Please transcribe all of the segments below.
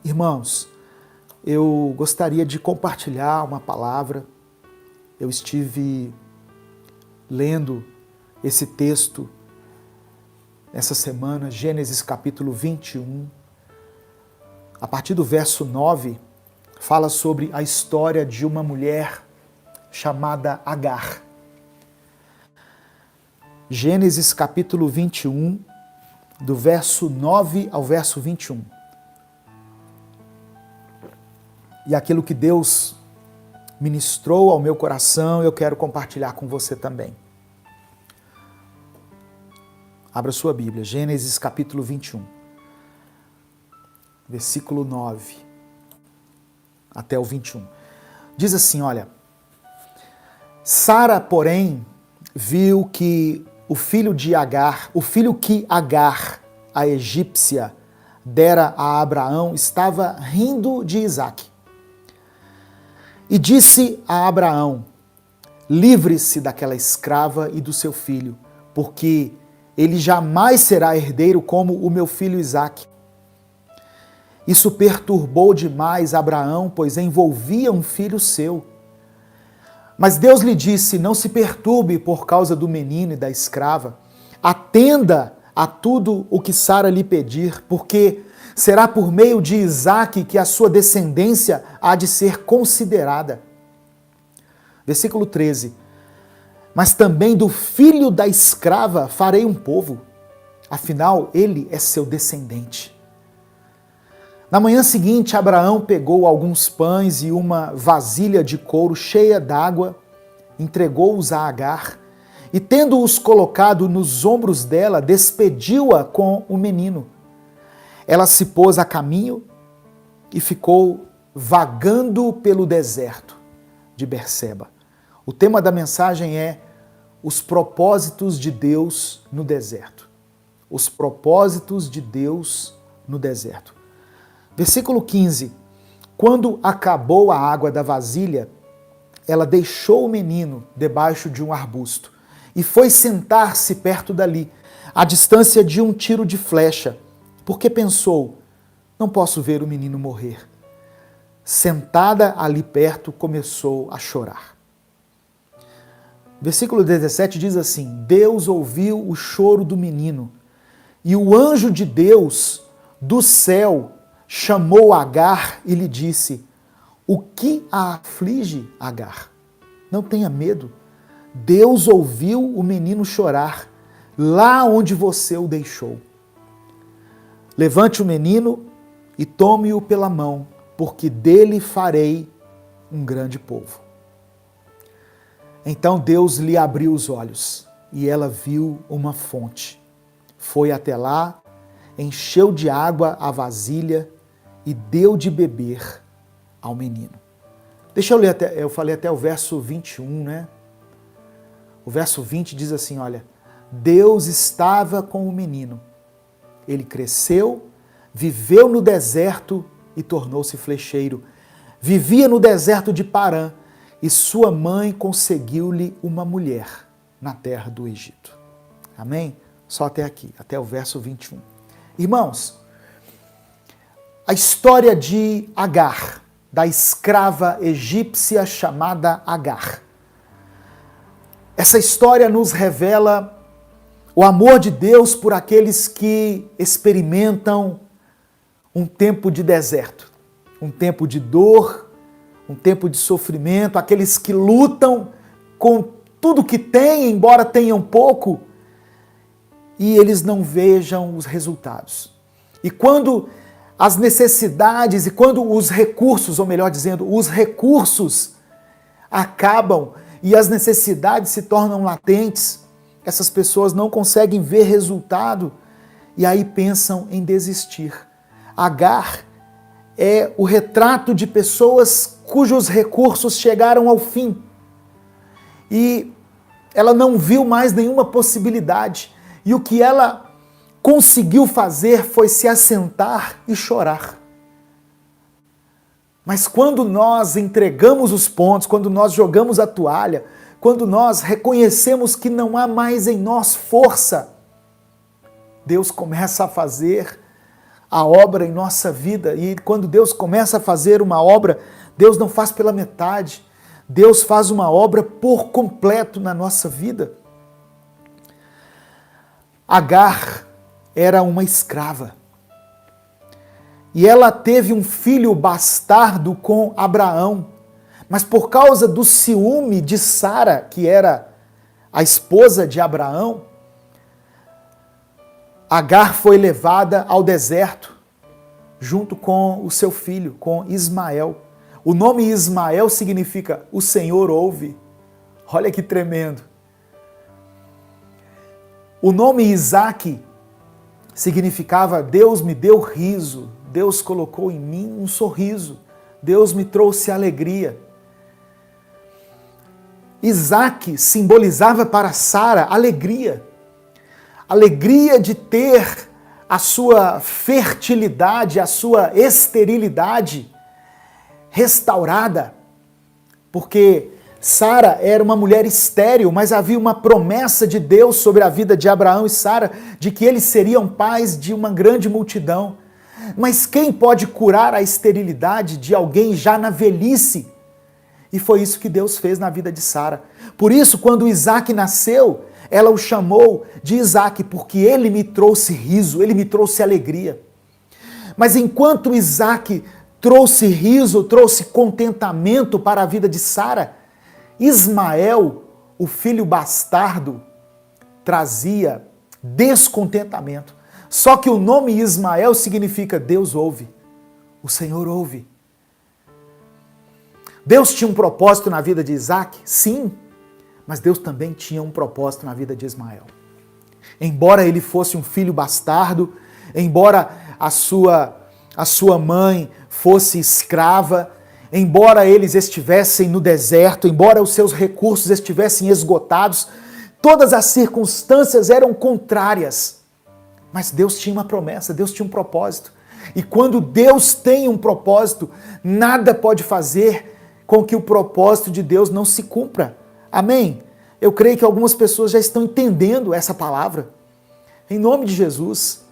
Irmãos, eu gostaria de compartilhar uma palavra. Eu estive lendo esse texto essa semana, Gênesis capítulo 21. A partir do verso 9, fala sobre a história de uma mulher chamada Agar. Gênesis capítulo 21, do verso 9 ao verso 21. E aquilo que Deus ministrou ao meu coração, eu quero compartilhar com você também. Abra sua Bíblia, Gênesis capítulo 21, versículo 9 até o 21. Diz assim, olha: Sara, porém, viu que o filho que Agar, a egípcia, dera a Abraão, estava rindo de Isaque. E disse a Abraão: livre-se daquela escrava e do seu filho, porque ele jamais será herdeiro como o meu filho Isaque. Isso perturbou demais Abraão, pois envolvia um filho seu. Mas Deus lhe disse: não se perturbe por causa do menino e da escrava. Atenda a tudo o que Sara lhe pedir, porque será por meio de Isaque que a sua descendência há de ser considerada. Versículo 13. Mas também do filho da escrava farei um povo, afinal ele é seu descendente. Na manhã seguinte, Abraão pegou alguns pães e uma vasilha de couro cheia d'água, entregou-os a Agar, e tendo-os colocado nos ombros dela, despediu-a com o menino. Ela se pôs a caminho e ficou vagando pelo deserto de Berseba. O tema da mensagem é os propósitos de Deus no deserto. Os propósitos de Deus no deserto. Versículo 15. Quando acabou a água da vasilha, ela deixou o menino debaixo de um arbusto e foi sentar-se perto dali, à distância de um tiro de flecha, porque pensou: não posso ver o menino morrer. Sentada ali perto, começou a chorar. Versículo 17 diz assim: Deus ouviu o choro do menino, e o anjo de Deus do céu chamou Agar e lhe disse: o que a aflige, Agar? Não tenha medo. Deus ouviu o menino chorar, lá onde você o deixou. Levante o menino e tome-o pela mão, porque dele farei um grande povo. Então Deus lhe abriu os olhos, e ela viu uma fonte. Foi até lá, encheu de água a vasilha e deu de beber ao menino. Deixa eu ler eu falei até o verso 21, né? O verso 20 diz assim, olha: Deus estava com o menino. Ele cresceu, viveu no deserto e tornou-se flecheiro. Vivia no deserto de Parã, e sua mãe conseguiu-lhe uma mulher na terra do Egito. Amém? Só até aqui, até o verso 21. Irmãos, a história de Agar, da escrava egípcia chamada Agar. Essa história nos revela o amor de Deus por aqueles que experimentam um tempo de deserto, um tempo de dor, um tempo de sofrimento, aqueles que lutam com tudo que têm, embora tenham pouco, e eles não vejam os resultados. E quando as necessidades e quando os recursos, ou melhor dizendo, os recursos acabam e as necessidades se tornam latentes, essas pessoas não conseguem ver resultado e aí pensam em desistir. Agar é o retrato de pessoas cujos recursos chegaram ao fim e ela não viu mais nenhuma possibilidade. E o que ela conseguiu fazer foi se assentar e chorar. Mas quando nós entregamos os pontos, quando nós jogamos a toalha, quando nós reconhecemos que não há mais em nós força, Deus começa a fazer a obra em nossa vida. E quando Deus começa a fazer uma obra, Deus não faz pela metade. Deus faz uma obra por completo na nossa vida. Agar era uma escrava. E ela teve um filho bastardo com Abraão. Mas por causa do ciúme de Sara, que era a esposa de Abraão, Agar foi levada ao deserto, junto com o seu filho, com Ismael. O nome Ismael significa o Senhor ouve. Olha que tremendo. O nome Isaque significava Deus me deu riso, Deus colocou em mim um sorriso, Deus me trouxe alegria. Isaque simbolizava para Sara alegria. Alegria de ter a sua fertilidade, a sua esterilidade restaurada. Porque Sara era uma mulher estéril, mas havia uma promessa de Deus sobre a vida de Abraão e Sara, de que eles seriam pais de uma grande multidão. Mas quem pode curar a esterilidade de alguém já na velhice? E foi isso que Deus fez na vida de Sara. Por isso, quando Isaque nasceu, ela o chamou de Isaque, porque ele me trouxe riso, ele me trouxe alegria. Mas enquanto Isaque trouxe riso, trouxe contentamento para a vida de Sara, Ismael, o filho bastardo, trazia descontentamento. Só que o nome Ismael significa Deus ouve, o Senhor ouve. Deus tinha um propósito na vida de Isaque? Sim, mas Deus também tinha um propósito na vida de Ismael. Embora ele fosse um filho bastardo, embora a sua mãe fosse escrava, embora eles estivessem no deserto, embora os seus recursos estivessem esgotados, todas as circunstâncias eram contrárias. Mas Deus tinha uma promessa, Deus tinha um propósito. E quando Deus tem um propósito, nada pode fazer com que o propósito de Deus não se cumpra. Amém? Eu creio que algumas pessoas já estão entendendo essa palavra. Em nome de Jesus,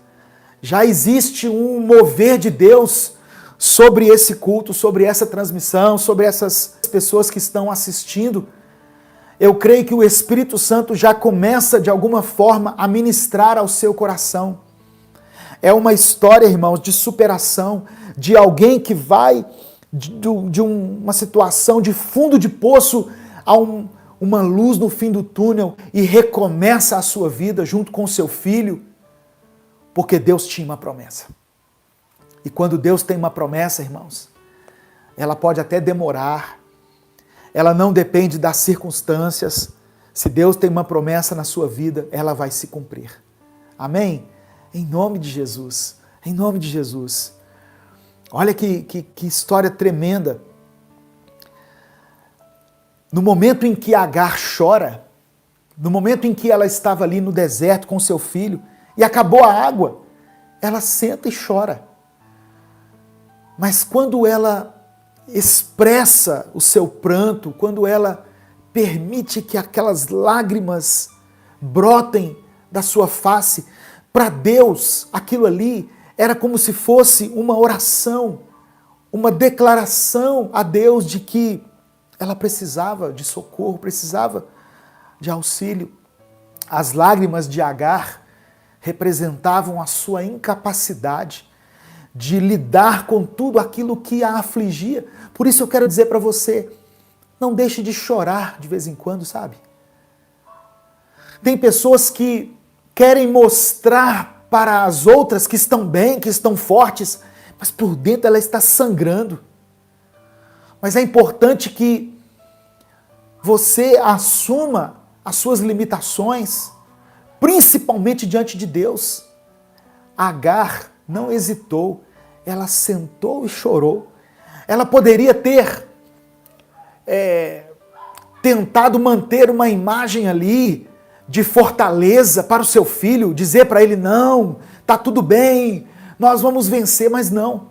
já existe um mover de Deus sobre esse culto, sobre essa transmissão, sobre essas pessoas que estão assistindo. Eu creio que o Espírito Santo já começa, de alguma forma, a ministrar ao seu coração. É uma história, irmãos, de superação, de alguém que vai de uma situação de fundo de poço a uma luz no fim do túnel e recomeça a sua vida junto com seu filho, porque Deus tinha uma promessa. E quando Deus tem uma promessa, irmãos, ela pode até demorar, ela não depende das circunstâncias. Se Deus tem uma promessa na sua vida, ela vai se cumprir. Amém? Em nome de Jesus, em nome de Jesus. Olha que história tremenda. No momento em que Agar chora, no momento em que ela estava ali no deserto com seu filho e acabou a água, ela senta e chora. Mas quando ela expressa o seu pranto, quando ela permite que aquelas lágrimas brotem da sua face, para Deus aquilo ali era como se fosse uma oração, uma declaração a Deus de que ela precisava de socorro, precisava de auxílio. As lágrimas de Agar representavam a sua incapacidade de lidar com tudo aquilo que a afligia. Por isso eu quero dizer para você, não deixe de chorar de vez em quando, sabe? Tem pessoas que querem mostrar para as outras que estão bem, que estão fortes, mas por dentro ela está sangrando. Mas é importante que você assuma as suas limitações, principalmente diante de Deus. Agar não hesitou, ela sentou e chorou. Ela poderia ter tentado manter uma imagem ali de fortaleza para o seu filho, dizer para ele, não, tá tudo bem, nós vamos vencer, mas não.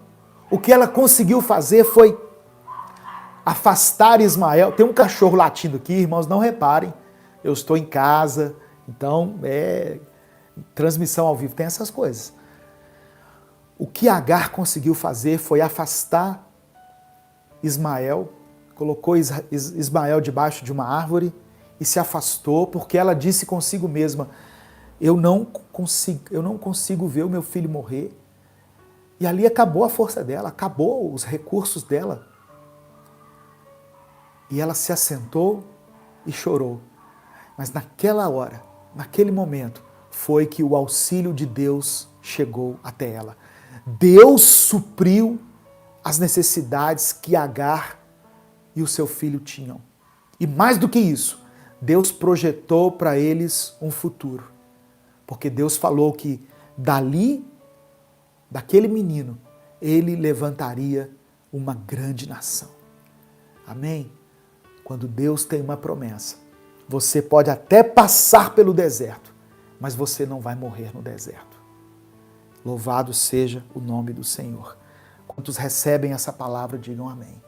O que ela conseguiu fazer foi afastar Ismael. Tem um cachorro latindo aqui, irmãos, não reparem, eu estou em casa, então transmissão ao vivo, tem essas coisas. O que Agar conseguiu fazer foi afastar Ismael, colocou Ismael debaixo de uma árvore e se afastou, porque ela disse consigo mesma: eu não consigo ver o meu filho morrer. E ali acabou a força dela, acabou os recursos dela. E ela se assentou e chorou. Mas naquela hora, naquele momento, foi que o auxílio de Deus chegou até ela. Deus supriu as necessidades que Agar e o seu filho tinham. E mais do que isso, Deus projetou para eles um futuro. Porque Deus falou que dali, daquele menino, ele levantaria uma grande nação. Amém? Quando Deus tem uma promessa, você pode até passar pelo deserto, mas você não vai morrer no deserto. Louvado seja o nome do Senhor. Quantos recebem essa palavra, digam amém.